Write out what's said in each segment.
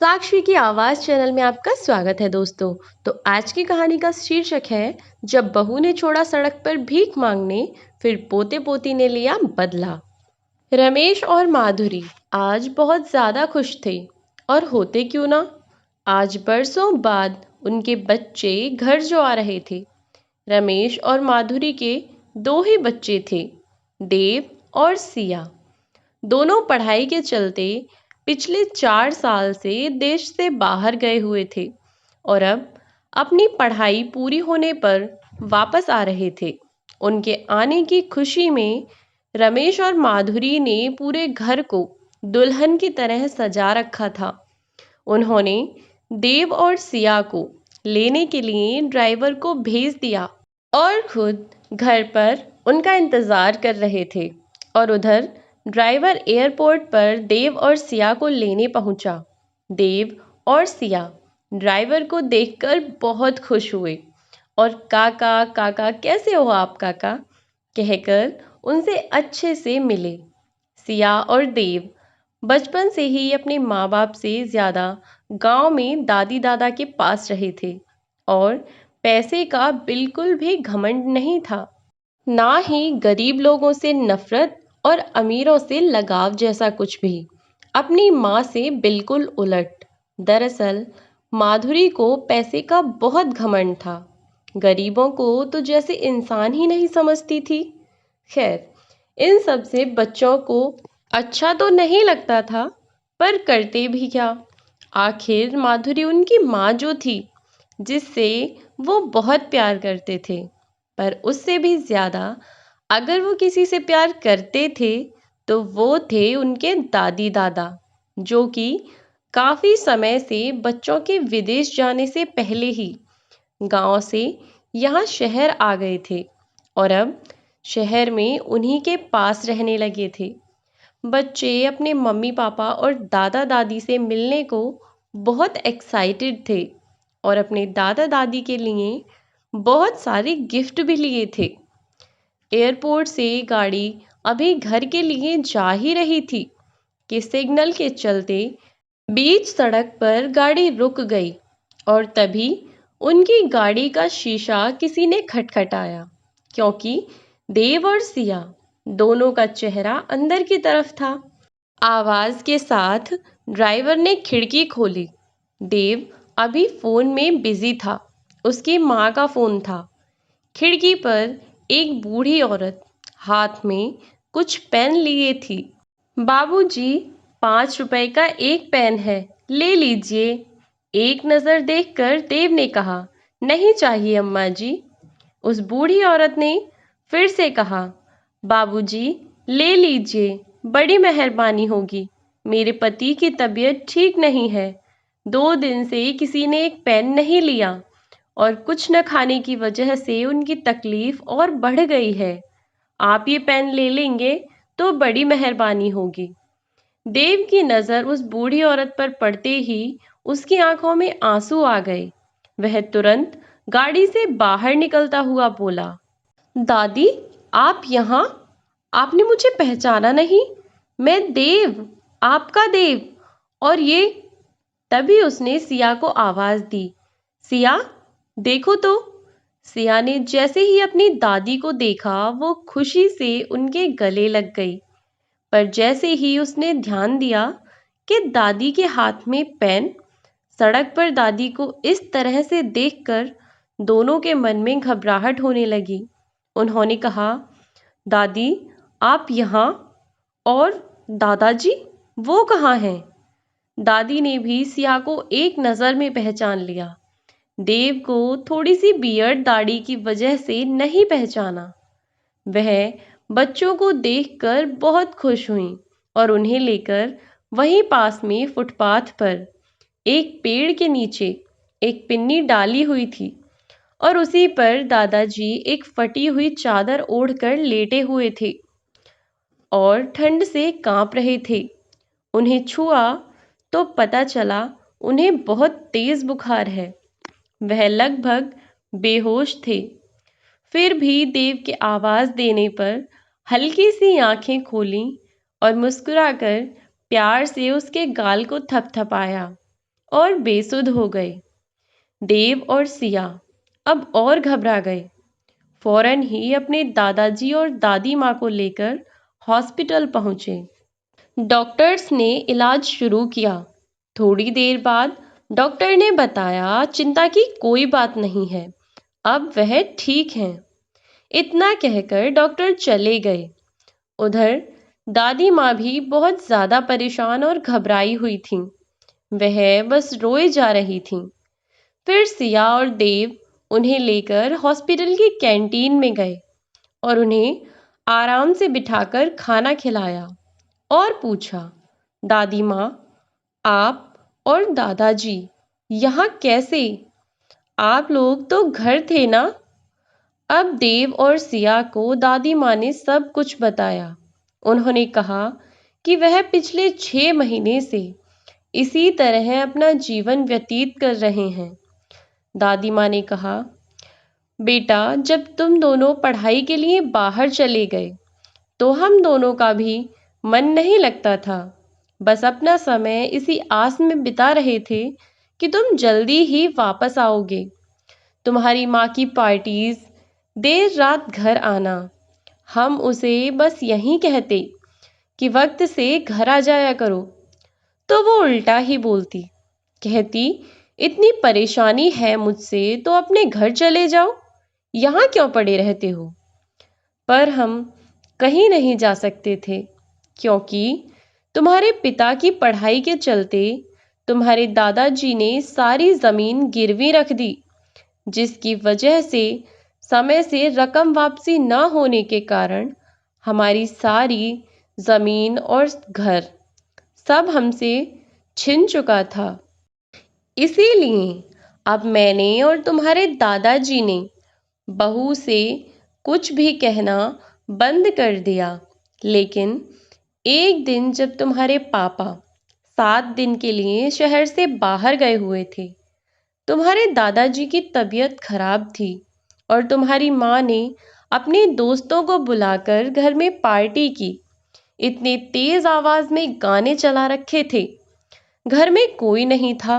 साक्षी की आवाज़ चैनल में आपका स्वागत है दोस्तों। तो आज की कहानी का शीर्षक है जब बहू ने छोड़ा सड़क पर भीख मांगने, फिर पोते पोती ने लिया बदला। रमेश और माधुरी आज बहुत ज़्यादा खुश थे। और होते क्यों ना, आज बरसों बाद उनके बच्चे घर जो आ रहे थे। रमेश और माधुरी के दो ही बच्चे थे, देव और सिया। दोनों पढ़ाई के चलते पिछले 4 साल से देश से बाहर गए हुए थे और अब अपनी पढ़ाई पूरी होने पर वापस आ रहे थे। उनके आने की खुशी में रमेश और माधुरी ने पूरे घर को दुल्हन की तरह सजा रखा था। उन्होंने देव और सिया को लेने के लिए ड्राइवर को भेज दिया और खुद घर पर उनका इंतज़ार कर रहे थे। और उधर ड्राइवर एयरपोर्ट पर देव और सिया को लेने पहुंचा। देव और सिया ड्राइवर को देखकर बहुत खुश हुए और काका काका कैसे हो आप काका कहकर उनसे अच्छे से मिले। सिया और देव बचपन से ही अपने माँ बाप से ज़्यादा गांव में दादी दादा के पास रहे थे और पैसे का बिल्कुल भी घमंड नहीं था, ना ही गरीब लोगों से नफरत और अमीरों से लगाव जैसा कुछ भी। अपनी माँ से बिल्कुल उलट। दरअसल माधुरी को पैसे का बहुत घमंड था। गरीबों को तो जैसे इंसान ही नहीं समझती थी। खैर, इन सब से बच्चों को अच्छा तो नहीं लगता था, पर करते भी क्या। आखिर माधुरी उनकी माँ जो थी, जिससे वो बहुत प्यार करते थे। पर उससे भी ज़्यादा अगर वो किसी से प्यार करते थे तो वो थे उनके दादी दादा, जो कि काफ़ी समय से बच्चों के विदेश जाने से पहले ही गांव से यहाँ शहर आ गए थे और अब शहर में उन्हीं के पास रहने लगे थे। बच्चे अपने मम्मी पापा और दादा दादी से मिलने को बहुत एक्साइटेड थे और अपने दादा दादी के लिए बहुत सारे गिफ्ट भी लिए थे। एयरपोर्ट से गाड़ी अभी घर के लिए जा ही रही थी कि सिग्नल के चलते बीच सड़क पर गाड़ी रुक गई और तभी उनकी गाड़ी का शीशा किसी ने खटखटाया, क्योंकि देव और सिया दोनों का चेहरा अंदर की तरफ था। आवाज के साथ ड्राइवर ने खिड़की खोली। देव अभी फोन में बिजी था, उसकी माँ का फोन था। खिड़की पर एक बूढ़ी औरत हाथ में कुछ पेन लिए थी। बाबूजी, 5 रुपए का एक पेन है, ले लीजिए। एक नज़र देखकर देव ने कहा, नहीं चाहिए अम्मा जी। उस बूढ़ी औरत ने फिर से कहा, बाबूजी ले लीजिए, बड़ी मेहरबानी होगी। मेरे पति की तबीयत ठीक नहीं है, 2 दिन से किसी ने एक पेन नहीं लिया और कुछ न खाने की वजह से उनकी तकलीफ और बढ़ गई है। आप ये पेन ले लेंगे तो बड़ी मेहरबानी होगी। देव की नज़र उस बूढ़ी औरत पर पड़ते ही उसकी आंखों में आंसू आ गए। वह तुरंत गाड़ी से बाहर निकलता हुआ बोला, दादी, आप यहाँ? आपने मुझे पहचाना नहीं? मैं देव, आपका देव। और ये। तभी उसने सिया को आवाज दी, सिया, देखो तो। सिया ने जैसे ही अपनी दादी को देखा वो खुशी से उनके गले लग गई। पर जैसे ही उसने ध्यान दिया कि दादी के हाथ में पेन, सड़क पर दादी को इस तरह से देखकर दोनों के मन में घबराहट होने लगी। उन्होंने कहा, दादी, आप यहाँ? और दादाजी, वो कहाँ हैं? दादी ने भी सिया को एक नज़र में पहचान लिया। देव को थोड़ी सी बियर्ड दाढ़ी की वजह से नहीं पहचाना। वह बच्चों को देखकर बहुत खुश हुई और उन्हें लेकर वहीं पास में फुटपाथ पर एक पेड़ के नीचे एक पिन्नी डाली हुई थी और उसी पर दादाजी एक फटी हुई चादर ओढ़कर लेटे हुए थे और ठंड से कांप रहे थे। उन्हें छुआ तो पता चला उन्हें बहुत तेज बुखार है। वह लगभग बेहोश थे। फिर भी देव के आवाज देने पर हल्की सी आंखें खोलीं और मुस्कुराकर प्यार से उसके गाल को थपथपाया। और बेसुध हो गए। देव और सिया अब और घबरा गए। फौरन ही अपने दादाजी और दादी माँ को लेकर हॉस्पिटल पहुंचे। डॉक्टर्स ने इलाज शुरू किया। थोड़ी देर बाद डॉक्टर ने बताया, चिंता की कोई बात नहीं है, अब वह ठीक हैं। इतना कहकर डॉक्टर चले गए। उधर दादी माँ भी बहुत ज्यादा परेशान और घबराई हुई थीं। वह बस रोए जा रही थीं। फिर सिया और देव उन्हें लेकर हॉस्पिटल की कैंटीन में गए और उन्हें आराम से बिठाकर खाना खिलाया और पूछा, दादी माँ, आप और दादाजी यहाँ कैसे? आप लोग तो घर थे ना? अब देव और सिया को दादी माँ ने सब कुछ बताया। उन्होंने कहा कि वह पिछले 6 महीने से इसी तरह अपना जीवन व्यतीत कर रहे हैं। दादी माँ ने कहा, बेटा, जब तुम दोनों पढ़ाई के लिए बाहर चले गए तो हम दोनों का भी मन नहीं लगता था। बस अपना समय इसी आस में बिता रहे थे कि तुम जल्दी ही वापस आओगे। तुम्हारी माँ की पार्टीज, देर रात घर आना, हम उसे बस यहीं कहते कि वक्त से घर आ जाया करो, तो वो उल्टा ही बोलती, कहती, इतनी परेशानी है मुझसे तो अपने घर चले जाओ, यहाँ क्यों पड़े रहते हो? पर हम कहीं नहीं जा सकते थे, क्योंकि तुम्हारे पिता की पढ़ाई के चलते तुम्हारे दादाजी ने सारी जमीन गिरवी रख दी, जिसकी वजह से समय से रकम वापसी न होने के कारण हमारी सारी जमीन और घर सब हमसे छिन चुका था। इसीलिए अब मैंने और तुम्हारे दादाजी ने बहू से कुछ भी कहना बंद कर दिया। लेकिन एक दिन जब तुम्हारे पापा 7 दिन के लिए शहर से बाहर गए हुए थे, तुम्हारे दादाजी की तबीयत खराब थी और तुम्हारी माँ ने अपने दोस्तों को बुलाकर घर में पार्टी की। इतने तेज आवाज में गाने चला रखे थे। घर में कोई नहीं था,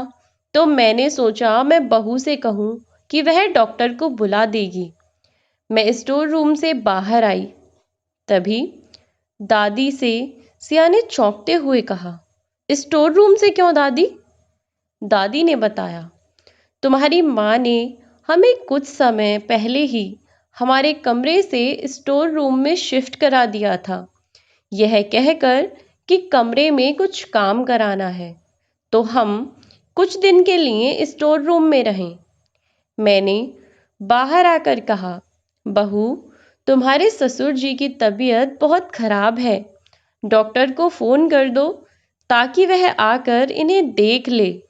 तो मैंने सोचा मैं बहू से कहूँ कि वह डॉक्टर को बुला देगी। मैं स्टोर रूम से बाहर आई, तभी दादी से सिया ने चौंकते हुए कहा, स्टोर रूम से क्यों दादी? दादी ने बताया, तुम्हारी माँ ने हमें कुछ समय पहले ही हमारे कमरे से स्टोर रूम में शिफ्ट करा दिया था, यह कहकर कि कमरे में कुछ काम कराना है, तो हम कुछ दिन के लिए स्टोर रूम में रहें। मैंने बाहर आकर कहा, बहू, तुम्हारे ससुर जी की तबीयत बहुत खराब है, डॉक्टर को फोन कर दो ताकि वह आकर इन्हें देख ले।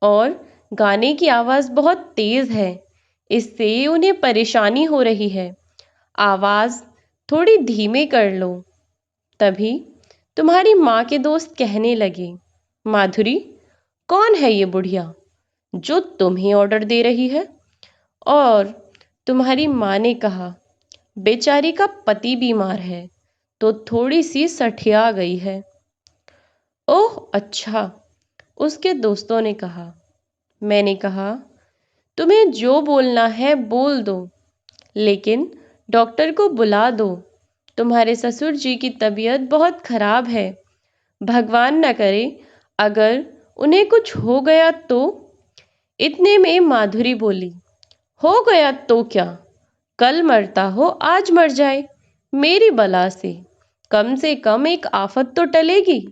और गाने की आवाज़ बहुत तेज़ है, इससे उन्हें परेशानी हो रही है, आवाज़ थोड़ी धीमे कर लो। तभी तुम्हारी माँ के दोस्त कहने लगे, माधुरी, कौन है ये बुढ़िया जो तुम्हें ऑर्डर दे रही है? और तुम्हारी माँ ने कहा, बेचारी का पति बीमार है तो थोड़ी सी सठिया गई है। ओह अच्छा, उसके दोस्तों ने कहा। मैंने कहा, तुम्हें जो बोलना है बोल दो, लेकिन डॉक्टर को बुला दो। तुम्हारे ससुर जी की तबीयत बहुत खराब है, भगवान न करे अगर उन्हें कुछ हो गया तो। इतने में माधुरी बोली, हो गया तो क्या, कल मरता हो आज मर जाए, मेरी बला से कम एक आफत तो टलेगी।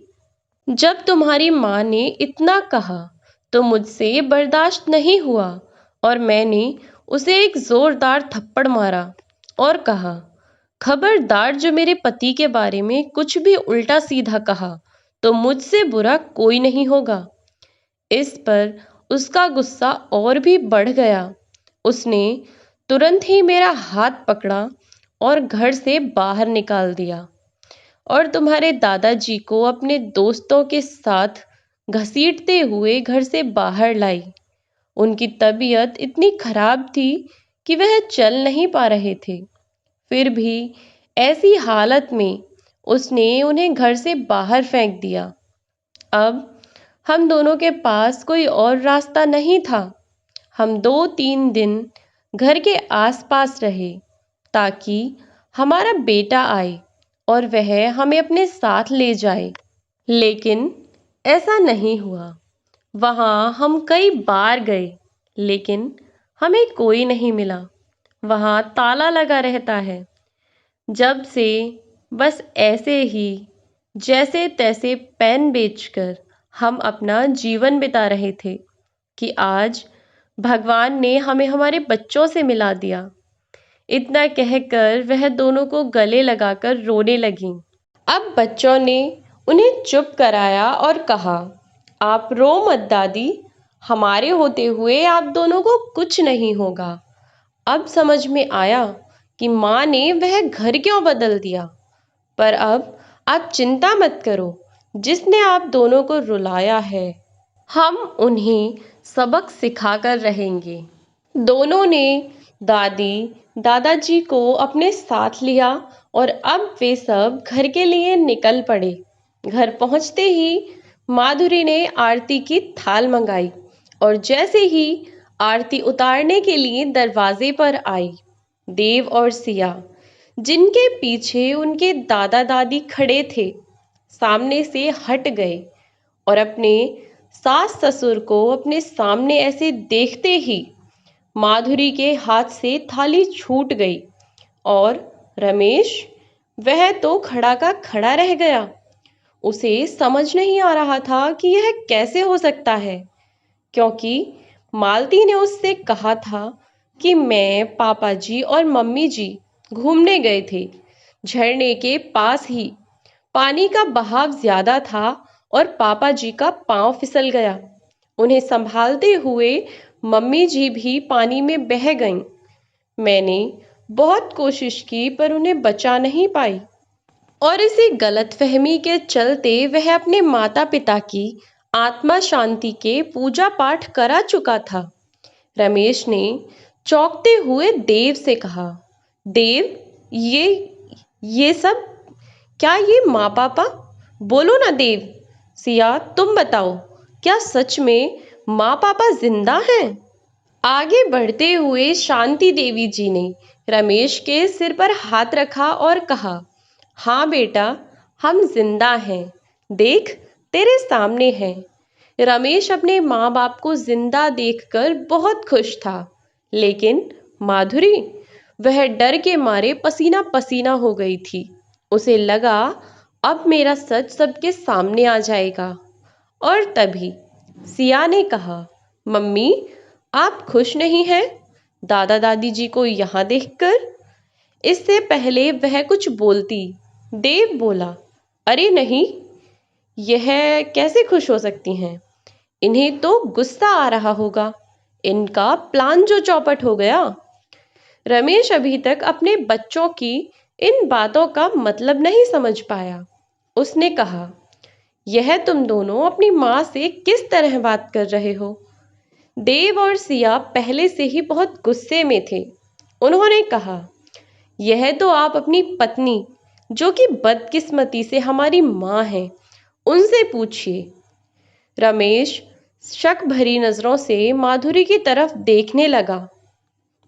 जब तुम्हारी माँ ने इतना कहा तो मुझसे बर्दाश्त नहीं हुआ और मैंने उसे एक जोरदार थप्पड़ मारा और कहा, खबरदार जो मेरे पति के बारे में कुछ भी उल्टा सीधा कहा तो मुझसे बुरा कोई नहीं होगा। इस पर उसका गुस्सा और भी बढ़ गया। उसने तुरंत ही मेरा हाथ पकड़ा और घर से बाहर निकाल दिया और तुम्हारे दादाजी को अपने दोस्तों के साथ घसीटते हुए घर से बाहर लाई। उनकी तबीयत इतनी खराब थी कि वह चल नहीं पा रहे थे। फिर भी ऐसी हालत में उसने उन्हें घर से बाहर फेंक दिया। अब हम दोनों के पास कोई और रास्ता नहीं था। हम 2-3 दिन घर के आसपास रहे ताकि हमारा बेटा आए और वह हमें अपने साथ ले जाए। लेकिन ऐसा नहीं हुआ। वहाँ हम कई बार गए, लेकिन हमें कोई नहीं मिला। वहाँ ताला लगा रहता है। जब से बस ऐसे ही जैसे तैसे पेन बेचकर हम अपना जीवन बिता रहे थे कि आज भगवान ने हमें हमारे बच्चों से मिला दिया। इतना कहकर वह दोनों को गले लगाकर रोने लगीं। अब बच्चों ने उन्हें चुप कराया और कहा, आप रो मत दादी, हमारे होते हुए आप दोनों को कुछ नहीं होगा। अब समझ में आया कि माँ ने वह घर क्यों बदल दिया। पर अब आप चिंता मत करो, जिसने आप दोनों को रुलाया है हम उन्हें सबक सिखाकर रहेंगे। दोनों ने दादी दादाजी को अपने साथ लिया और अब वे सब घर के लिए निकल पड़े। घर पहुंचते ही माधुरी ने आरती की थाल मंगाई और जैसे ही आरती उतारने के लिए दरवाजे पर आई, देव और सिया, जिनके पीछे उनके दादा दादी खड़े थे, सामने से हट गए और अपने सास ससुर को अपने सामने ऐसे देखते ही माधुरी के हाथ से थाली छूट गई और रमेश, वह तो खड़ा का खड़ा रह गया। उसे समझ नहीं आ रहा था कि यह कैसे हो सकता है, क्योंकि मालती ने उससे कहा था कि मैं, पापा जी और मम्मी जी घूमने गए थे झरने के पास ही। पानी का बहाव ज्यादा था और पापा जी का पांव फिसल गया। उन्हें संभालते हुए मम्मी जी भी पानी में बह गईं। मैंने बहुत कोशिश की पर उन्हें बचा नहीं पाई और इसी गलतफहमी के चलते वह अपने माता पिता की आत्मा शांति के पूजा पाठ करा चुका था। रमेश ने चौंकते हुए देव से कहा, देव, ये सब क्या? ये माँ पापा? बोलो ना देव। सिया, तुम बताओ, क्या सच में माँ पापा जिंदा हैं? आगे बढ़ते हुए शांति देवी जी ने रमेश के सिर पर हाथ रखा और कहा, हाँ बेटा, हम जिंदा हैं। देख, तेरे सामने हैं। रमेश अपने माँ बाप को जिंदा देखकर बहुत खुश था, लेकिन माधुरी, वह डर के मारे पसीना पसीना हो गई थी। उसे लगा अब मेरा सच सबके सामने आ जाएगा। और तभी सिया ने कहा, मम्मी, आप खुश नहीं हैं दादा दादी जी को यहाँ देखकर? इससे पहले वह कुछ बोलती, देव बोला, अरे नहीं, यह कैसे खुश हो सकती हैं? इन्हें तो गुस्सा आ रहा होगा। इनका प्लान जो चौपट हो गया। रमेश अभी तक अपने बच्चों की इन बातों का मतलब नहीं समझ पाया। उसने कहा, यह तुम दोनों अपनी माँ से किस तरह बात कर रहे हो? देव और सिया पहले से ही बहुत गुस्से में थे। उन्होंने कहा, यह तो आप अपनी पत्नी, जो कि बदकिस्मती से हमारी माँ है, उनसे पूछिए। रमेश शक भरी नजरों से माधुरी की तरफ देखने लगा।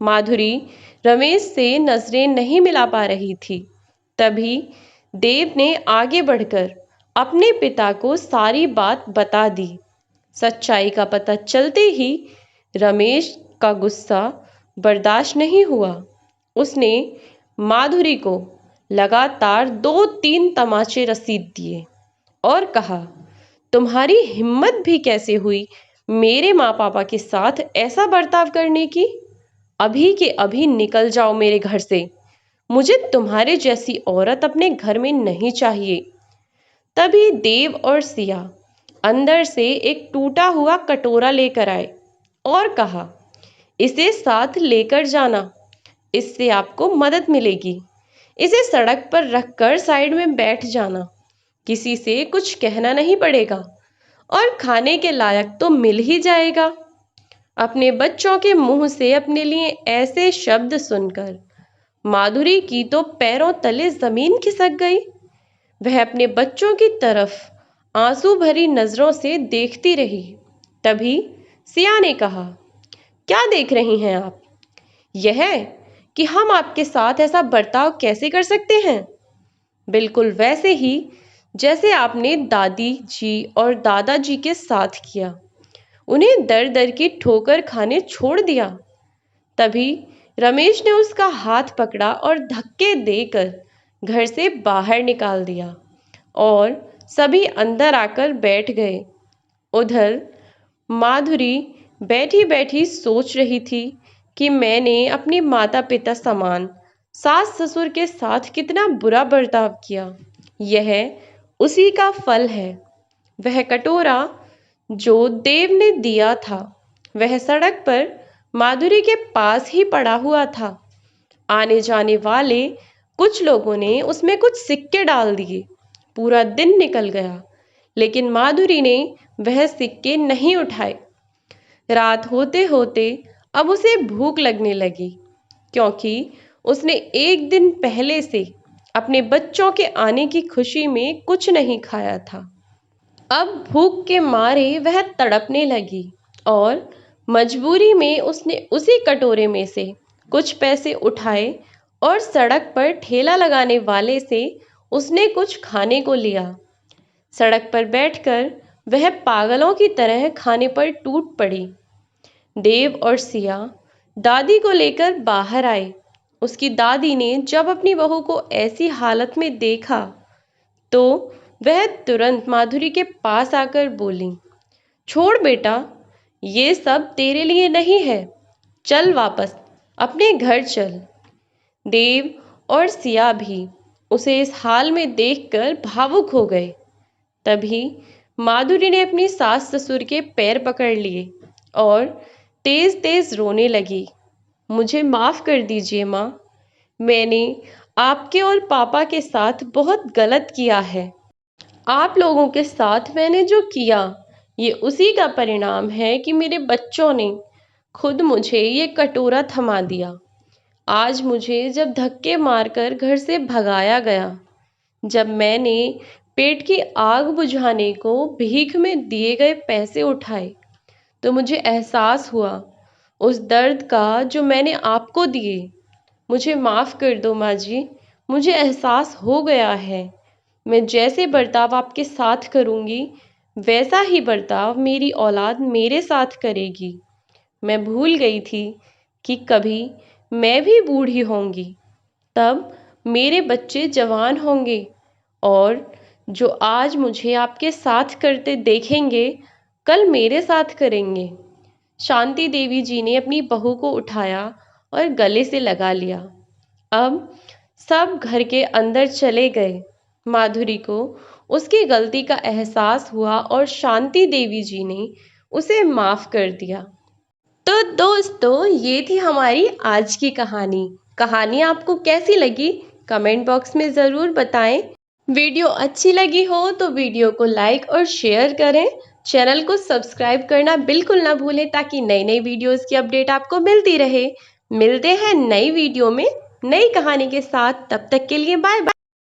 माधुरी रमेश से नजरें नहीं मिला पा रही थी। तभी देव ने आगे बढ़कर अपने पिता को सारी बात बता दी। सच्चाई का पता चलते ही रमेश का गुस्सा बर्दाश्त नहीं हुआ। उसने माधुरी को लगातार 2-3 तमाचे रसीद दिए और कहा, तुम्हारी हिम्मत भी कैसे हुई मेरे माँ पापा के साथ ऐसा बर्ताव करने की? अभी के अभी निकल जाओ मेरे घर से। मुझे तुम्हारे जैसी औरत अपने घर में नहीं चाहिए। तभी देव और सिया अंदर से एक टूटा हुआ कटोरा लेकर आए और कहा, इसे साथ लेकर जाना, इससे आपको मदद मिलेगी। इसे सड़क पर रखकर साइड में बैठ जाना, किसी से कुछ कहना नहीं पड़ेगा और खाने के लायक तो मिल ही जाएगा। अपने बच्चों के मुंह से अपने लिए ऐसे शब्द सुनकर माधुरी की तो पैरों तले जमीन खिसक गई। वह अपने बच्चों की तरफ आंसू भरी नजरों से देखती रही। तभी सिया ने कहा, क्या देख रही हैं आप? यह कि हम आपके साथ ऐसा बर्ताव कैसे कर सकते हैं? बिल्कुल वैसे ही जैसे आपने दादी जी और दादाजी के साथ किया। उन्हें दर दर की ठोकर खाने छोड़ दिया। तभी रमेश ने उसका हाथ पकड़ा और धक्के देकर घर से बाहर निकाल दिया और सभी अंदर आकर बैठ गए। उधर माधुरी बैठी बैठी सोच रही थी कि मैंने अपने माता पिता समान सास ससुर के साथ कितना बुरा बर्ताव किया। यह उसी का फल है। वह कटोरा जो देव ने दिया था वह सड़क पर माधुरी के पास ही पड़ा हुआ था। आने जाने वाले कुछ लोगों ने उसमें कुछ सिक्के डाल दिए। पूरा दिन निकल गया लेकिन माधुरी ने वह सिक्के नहीं उठाए। रात होते होते अब उसे भूख लगने लगी क्योंकि उसने एक दिन पहले से अपने बच्चों के आने की खुशी में कुछ नहीं खाया था। अब भूख के मारे वह तड़पने लगी और मजबूरी में उसने उसी कटोरे में से कुछ पैसे उठाए और सड़क पर ठेला लगाने वाले से उसने कुछ खाने को लिया। सड़क पर बैठकर वह पागलों की तरह खाने पर टूट पड़ी। देव और सिया दादी को लेकर बाहर आए। उसकी दादी ने जब अपनी बहू को ऐसी हालत में देखा तो वह तुरंत माधुरी के पास आकर बोली, छोड़ बेटा, ये सब तेरे लिए नहीं है। चल वापस अपने घर चल। देव और सिया भी उसे इस हाल में देखकर भावुक हो गए। तभी माधुरी ने अपनी सास ससुर के पैर पकड़ लिए और तेज तेज रोने लगी। मुझे माफ कर दीजिए माँ, मैंने आपके और पापा के साथ बहुत गलत किया है। आप लोगों के साथ मैंने जो किया ये उसी का परिणाम है कि मेरे बच्चों ने खुद मुझे ये कटोरा थमा दिया। आज मुझे जब धक्के मारकर घर से भगाया गया, जब मैंने पेट की आग बुझाने को भीख में दिए गए पैसे उठाए, तो मुझे एहसास हुआ उस दर्द का जो मैंने आपको दिए। मुझे माफ़ कर दो माँ जी, मुझे एहसास हो गया है। मैं जैसे बर्ताव आपके साथ करूँगी वैसा ही बर्ताव मेरी औलाद मेरे साथ करेगी। मैं भूल गई थी कि कभी मैं भी बूढ़ी होंगी, तब मेरे बच्चे जवान होंगे और जो आज मुझे आपके साथ करते देखेंगे कल मेरे साथ करेंगे। शांति देवी जी ने अपनी बहू को उठाया और गले से लगा लिया। अब सब घर के अंदर चले गए। माधुरी को उसकी गलती का एहसास हुआ और शांति देवी जी ने उसे माफ कर दिया। तो दोस्तों ये थी हमारी आज की कहानी। कहानी आपको कैसी लगी कमेंट बॉक्स में ज़रूर बताएं। वीडियो अच्छी लगी हो तो वीडियो को लाइक और शेयर करें। चैनल को सब्सक्राइब करना बिल्कुल ना भूलें ताकि नई नई वीडियोस की अपडेट आपको मिलती रहे। मिलते हैं नई वीडियो में नई कहानी के साथ। तब तक के लिए बाय बाय।